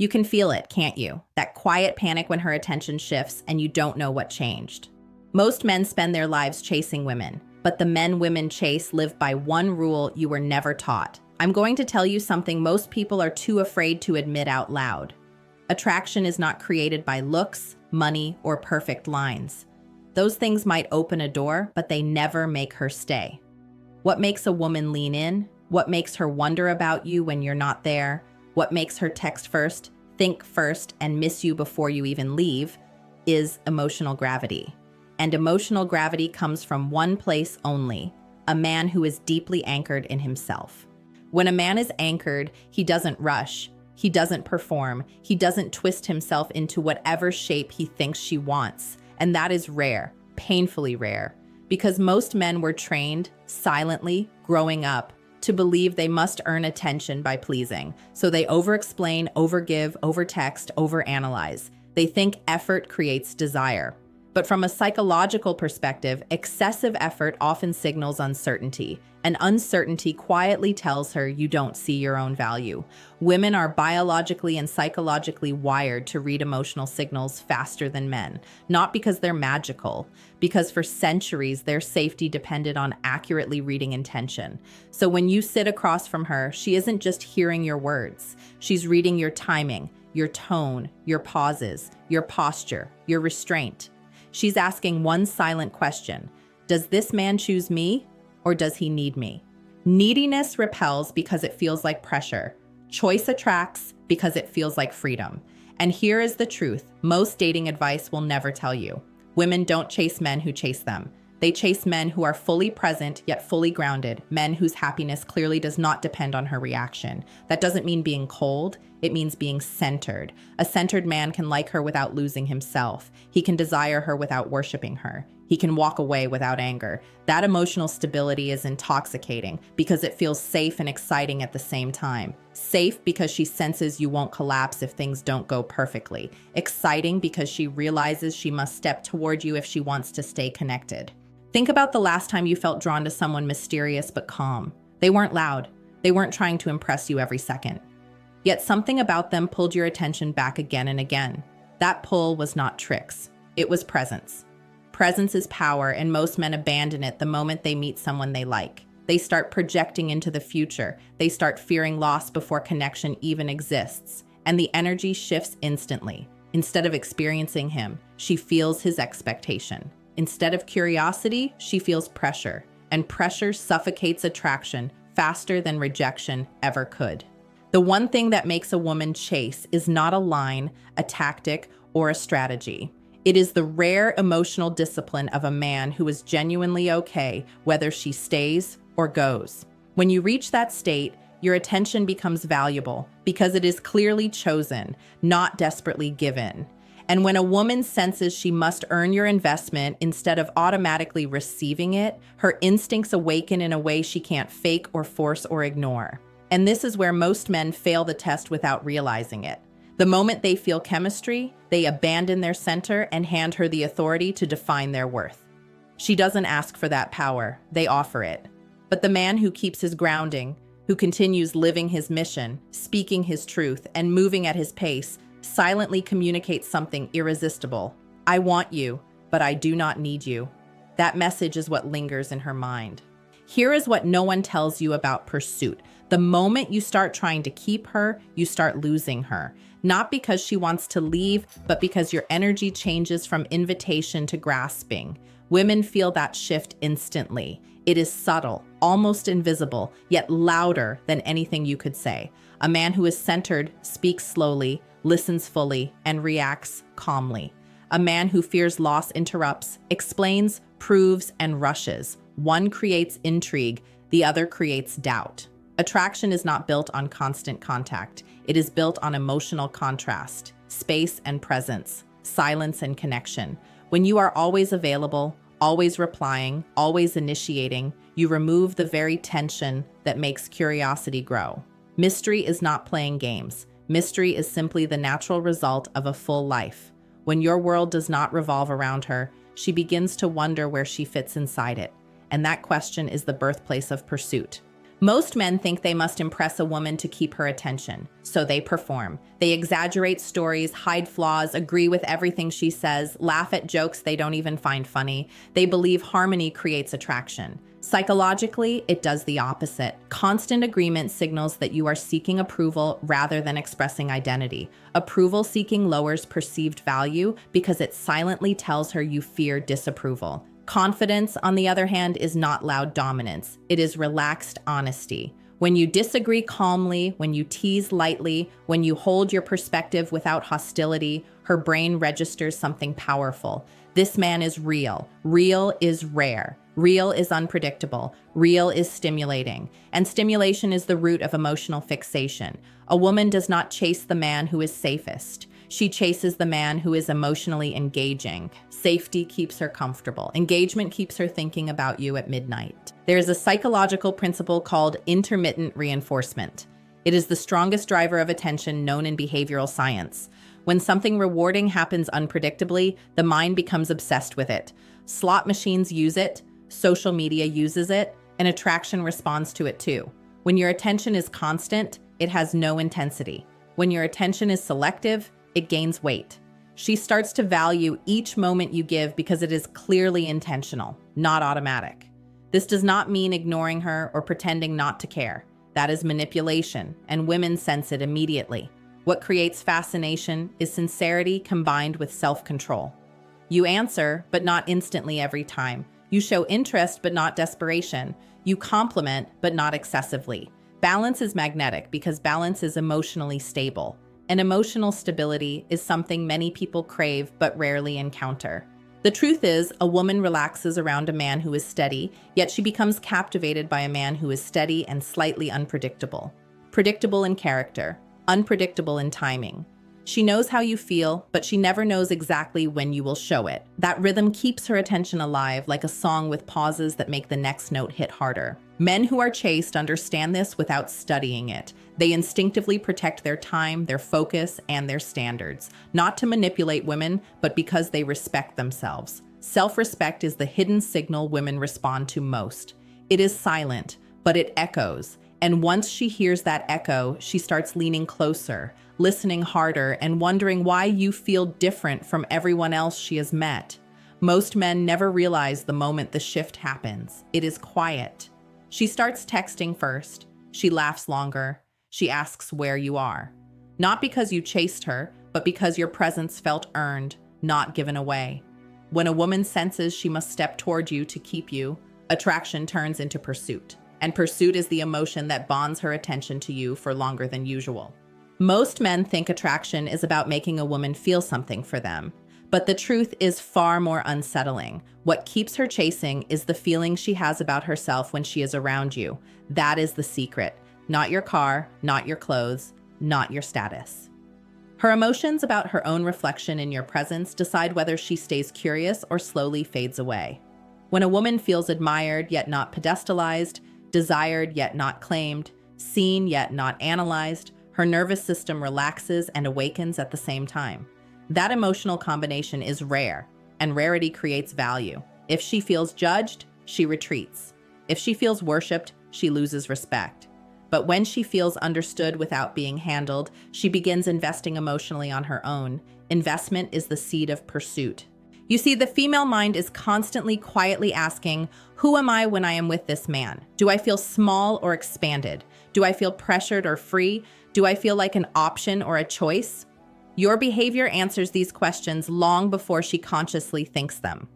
You can feel it, can't you? That quiet panic when her attention shifts and you don't know what changed. Most men spend their lives chasing women, but the men women chase live by one rule you were never taught. I'm going to tell you something most people are too afraid to admit out loud. Attraction is not created by looks, money, or perfect lines. Those things might open a door, but they never make her stay. What makes a woman lean in? What makes her wonder about you when you're not there? What makes her text first, think first, and miss you before you even leave is emotional gravity. And emotional gravity comes from one place only, a man who is deeply anchored in himself. When a man is anchored, he doesn't rush, he doesn't perform, he doesn't twist himself into whatever shape he thinks she wants. And that is rare, painfully rare, because most men were trained, silently, growing up, to believe they must earn attention by pleasing. So they over-explain, over-give, over-text, over-analyze. They think effort creates desire. But from a psychological perspective, excessive effort often signals uncertainty, and uncertainty quietly tells her you don't see your own value. Women are biologically and psychologically wired to read emotional signals faster than men, not because they're magical, because for centuries their safety depended on accurately reading intention. So when you sit across from her, she isn't just hearing your words, she's reading your timing, your tone, your pauses, your posture, your restraint. She's asking one silent question: does this man choose me, or does he need me? Neediness repels because it feels like pressure. Choice attracts because it feels like freedom. And here is the truth most dating advice will never tell you. Women don't chase men who chase them. They chase men who are fully present yet fully grounded, men whose happiness clearly does not depend on her reaction. That doesn't mean being cold, it means being centered. A centered man can like her without losing himself. He can desire her without worshiping her. He can walk away without anger. That emotional stability is intoxicating because it feels safe and exciting at the same time. Safe because she senses you won't collapse if things don't go perfectly. Exciting because she realizes she must step toward you if she wants to stay connected. Think about the last time you felt drawn to someone mysterious but calm. They weren't loud. They weren't trying to impress you every second. Yet something about them pulled your attention back again and again. That pull was not tricks. It was presence. Presence is power, and most men abandon it the moment they meet someone they like. They start projecting into the future. They start fearing loss before connection even exists. And the energy shifts instantly. Instead of experiencing him, she feels his expectation. Instead of curiosity, she feels pressure. And pressure suffocates attraction faster than rejection ever could. The one thing that makes a woman chase is not a line, a tactic, or a strategy. It is the rare emotional discipline of a man who is genuinely okay whether she stays or goes. When you reach that state, your attention becomes valuable because it is clearly chosen, not desperately given. And when a woman senses she must earn your investment instead of automatically receiving it, her instincts awaken in a way she can't fake or force or ignore. And this is where most men fail the test without realizing it. The moment they feel chemistry, they abandon their center and hand her the authority to define their worth. She doesn't ask for that power, they offer it. But the man who keeps his grounding, who continues living his mission, speaking his truth, and moving at his pace, silently communicates something irresistible. I want you, but I do not need you. That message is what lingers in her mind. Here is what no one tells you about pursuit. The moment you start trying to keep her, you start losing her. Not because she wants to leave, but because your energy changes from invitation to grasping. Women feel that shift instantly. It is subtle, almost invisible, yet louder than anything you could say. A man who is centered speaks slowly, listens fully, and reacts calmly. A man who fears loss interrupts, explains, proves, and rushes. One creates intrigue, the other creates doubt. Attraction is not built on constant contact. It is built on emotional contrast, space and presence, silence and connection. When you are always available, always replying, always initiating, you remove the very tension that makes curiosity grow. Mystery is not playing games. Mystery is simply the natural result of a full life. When your world does not revolve around her, she begins to wonder where she fits inside it. And that question is the birthplace of pursuit. Most men think they must impress a woman to keep her attention, so they perform. They exaggerate stories, hide flaws, agree with everything she says, laugh at jokes they don't even find funny. They believe harmony creates attraction. Psychologically, it does the opposite. Constant agreement signals that you are seeking approval rather than expressing identity. Approval seeking lowers perceived value because it silently tells her you fear disapproval. Confidence, on the other hand, is not loud dominance. It is relaxed honesty. When you disagree calmly, when you tease lightly, when you hold your perspective without hostility, her brain registers something powerful. This man is real. Real is rare. Real is unpredictable. Real is stimulating. And stimulation is the root of emotional fixation. A woman does not chase the man who is safest. She chases the man who is emotionally engaging. Safety keeps her comfortable. Engagement keeps her thinking about you at midnight. There is a psychological principle called intermittent reinforcement. It is the strongest driver of attention known in behavioral science. When something rewarding happens unpredictably, the mind becomes obsessed with it. Slot machines use it, social media uses it, and attraction responds to it too. When your attention is constant, it has no intensity. When your attention is selective, it gains weight. She starts to value each moment you give because it is clearly intentional, not automatic. This does not mean ignoring her or pretending not to care. That is manipulation, and women sense it immediately. What creates fascination is sincerity combined with self-control. You answer, but not instantly every time. You show interest, but not desperation. You compliment, but not excessively. Balance is magnetic because balance is emotionally stable. And emotional stability is something many people crave but rarely encounter. The truth is, a woman relaxes around a man who is steady, yet she becomes captivated by a man who is steady and slightly unpredictable. Predictable in character, unpredictable in timing. She knows how you feel, but she never knows exactly when you will show it. That rhythm keeps her attention alive, like a song with pauses that make the next note hit harder. Men who are chased understand this without studying it. They instinctively protect their time, their focus, and their standards, not to manipulate women, but because they respect themselves. Self-respect is the hidden signal women respond to most. It is silent, but it echoes. And once she hears that echo, she starts leaning closer, listening harder, and wondering why you feel different from everyone else she has met. Most men never realize the moment the shift happens. It is quiet. She starts texting first. She laughs longer. She asks where you are. Not because you chased her, but because your presence felt earned, not given away. When a woman senses she must step toward you to keep you, attraction turns into pursuit. And pursuit is the emotion that bonds her attention to you for longer than usual. Most men think attraction is about making a woman feel something for them. But the truth is far more unsettling. What keeps her chasing is the feeling she has about herself when she is around you. That is the secret. Not your car, not your clothes, not your status. Her emotions about her own reflection in your presence decide whether she stays curious or slowly fades away. When a woman feels admired yet not pedestalized, desired yet not claimed, seen yet not analyzed, her nervous system relaxes and awakens at the same time. That emotional combination is rare, and rarity creates value. If she feels judged, she retreats. If she feels worshipped, she loses respect. But when she feels understood without being handled, she begins investing emotionally on her own. Investment is the seed of pursuit. You see, the female mind is constantly quietly asking, who am I when I am with this man? Do I feel small or expanded? Do I feel pressured or free? Do I feel like an option or a choice? Your behavior answers these questions long before she consciously thinks them.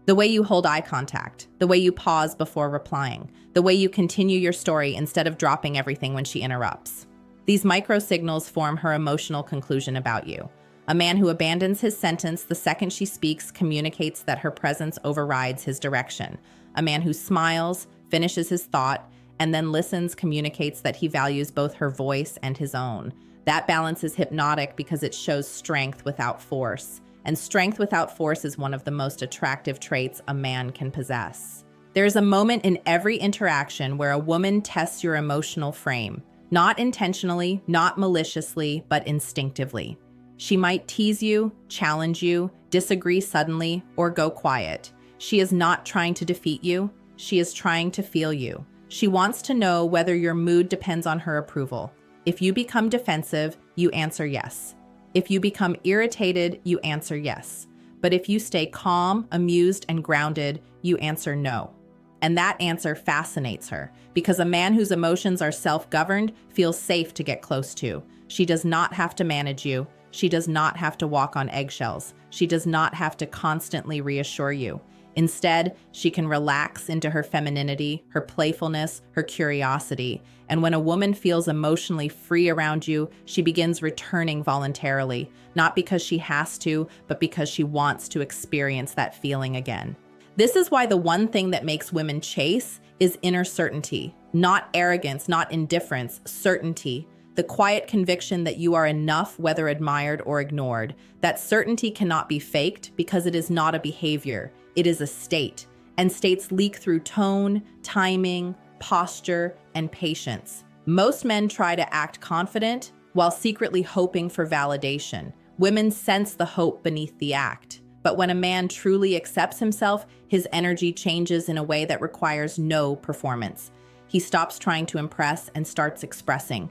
The way you hold eye contact, the way you pause before replying, the way you continue your story instead of dropping everything when she interrupts. These micro signals form her emotional conclusion about you. A man who abandons his sentence the second she speaks communicates that her presence overrides his direction. A man who smiles, finishes his thought, and then listens communicates that he values both her voice and his own. That balance is hypnotic because it shows strength without force. And strength without force is one of the most attractive traits a man can possess. There is a moment in every interaction where a woman tests your emotional frame. Not intentionally, not maliciously, but instinctively. She might tease you, challenge you, disagree suddenly, or go quiet. She is not trying to defeat you. She is trying to feel you. She wants to know whether your mood depends on her approval. If you become defensive, you answer yes. If you become irritated, you answer yes. But if you stay calm, amused, and grounded, you answer no. And that answer fascinates her, because a man whose emotions are self-governed feels safe to get close to. She does not have to manage you. She does not have to walk on eggshells. She does not have to constantly reassure you. Instead, she can relax into her femininity, her playfulness, her curiosity. And when a woman feels emotionally free around you, she begins returning voluntarily, not because she has to, but because she wants to experience that feeling again. This is why the one thing that makes women chase is inner certainty, not arrogance, not indifference, certainty. The quiet conviction that you are enough, whether admired or ignored. That certainty cannot be faked because it is not a behavior. It is a state, and states leak through tone, timing, posture, and patience. Most men try to act confident while secretly hoping for validation. Women sense the hope beneath the act. But when a man truly accepts himself, his energy changes in a way that requires no performance. He stops trying to impress and starts expressing.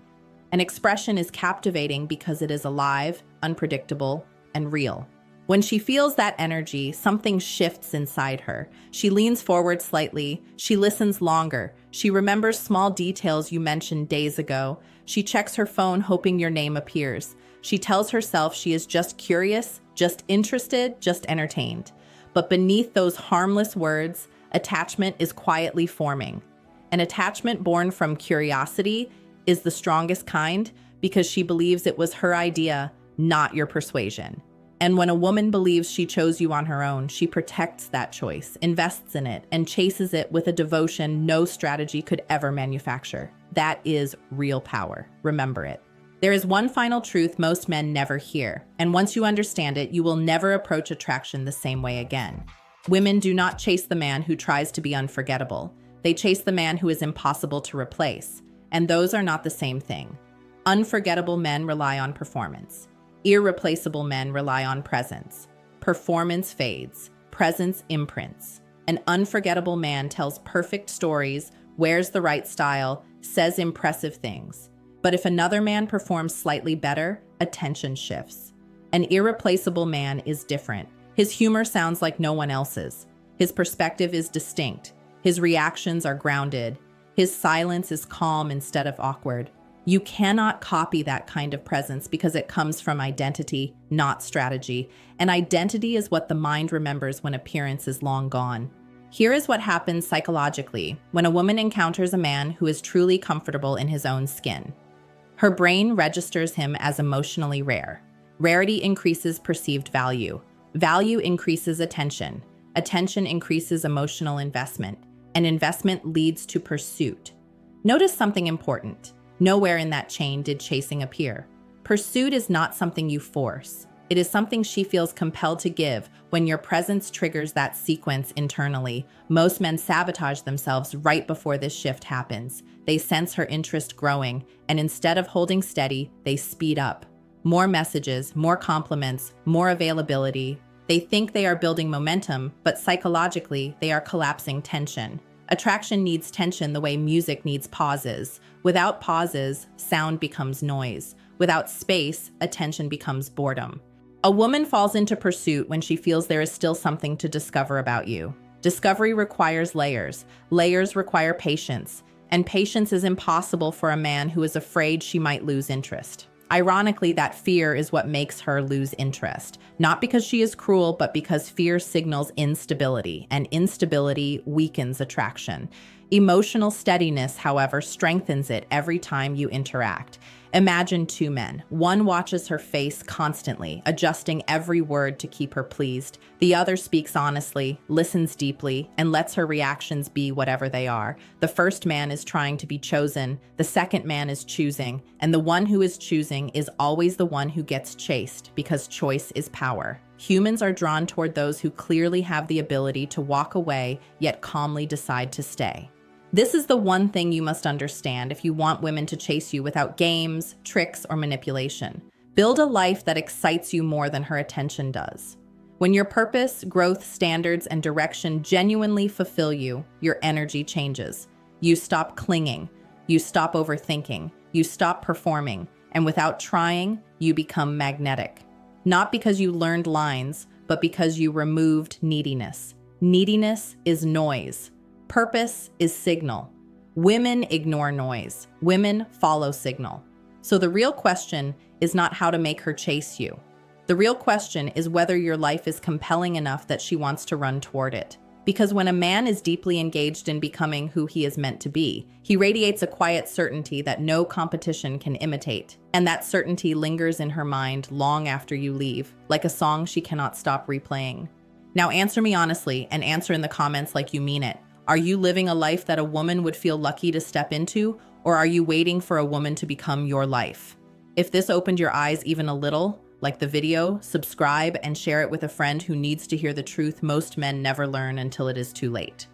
An expression is captivating because it is alive, unpredictable, and real. When she feels that energy, something shifts inside her. She leans forward slightly. She listens longer. She remembers small details you mentioned days ago. She checks her phone, hoping your name appears. She tells herself she is just curious, just interested, just entertained. But beneath those harmless words, attachment is quietly forming. An attachment born from curiosity is the strongest kind because she believes it was her idea, not your persuasion. And when a woman believes she chose you on her own, she protects that choice, invests in it, and chases it with a devotion no strategy could ever manufacture. That is real power. Remember it. There is one final truth most men never hear, and once you understand it, you will never approach attraction the same way again. Women do not chase the man who tries to be unforgettable. They chase the man who is impossible to replace, and those are not the same thing. Unforgettable men rely on performance. Irreplaceable men rely on presence. Performance fades. Presence imprints. An unforgettable man tells perfect stories, wears the right style, says impressive things. But if another man performs slightly better, attention shifts. An irreplaceable man is different. His humor sounds like no one else's. His perspective is distinct. His reactions are grounded. His silence is calm instead of awkward. You cannot copy that kind of presence because it comes from identity, not strategy. And identity is what the mind remembers when appearance is long gone. Here is what happens psychologically when a woman encounters a man who is truly comfortable in his own skin. Her brain registers him as emotionally rare. Rarity increases perceived value. Value increases attention. Attention increases emotional investment. And investment leads to pursuit. Notice something important. Nowhere in that chain did chasing appear. Pursuit is not something you force. It is something she feels compelled to give when your presence triggers that sequence internally. Most men sabotage themselves right before this shift happens. They sense her interest growing, and instead of holding steady, they speed up. More messages, more compliments, more availability. They think they are building momentum, but psychologically, they are collapsing tension. Attraction needs tension the way music needs pauses. Without pauses, sound becomes noise. Without space, attention becomes boredom. A woman falls into pursuit when she feels there is still something to discover about you. Discovery requires layers. Layers require patience. And patience is impossible for a man who is afraid she might lose interest. Ironically, that fear is what makes her lose interest. Not because she is cruel, but because fear signals instability, and instability weakens attraction. Emotional steadiness, however, strengthens it every time you interact. Imagine two men. One watches her face constantly, adjusting every word to keep her pleased. The other speaks honestly, listens deeply, and lets her reactions be whatever they are. The first man is trying to be chosen. The second man is choosing. And the one who is choosing is always the one who gets chased, because choice is power. Humans are drawn toward those who clearly have the ability to walk away, yet calmly decide to stay. This is the one thing you must understand if you want women to chase you without games, tricks, or manipulation. Build a life that excites you more than her attention does. When your purpose, growth, standards, and direction genuinely fulfill you, your energy changes. You stop clinging. You stop overthinking. You stop performing. And without trying, you become magnetic. Not because you learned lines, but because you removed neediness. Neediness is noise. Purpose is signal. Women ignore noise. Women follow signal. So the real question is not how to make her chase you. The real question is whether your life is compelling enough that she wants to run toward it. Because when a man is deeply engaged in becoming who he is meant to be, he radiates a quiet certainty that no competition can imitate. And that certainty lingers in her mind long after you leave, like a song she cannot stop replaying. Now answer me honestly, and answer in the comments like you mean it. Are you living a life that a woman would feel lucky to step into, or are you waiting for a woman to become your life? If this opened your eyes even a little, like the video, subscribe and share it with a friend who needs to hear the truth most men never learn until it is too late.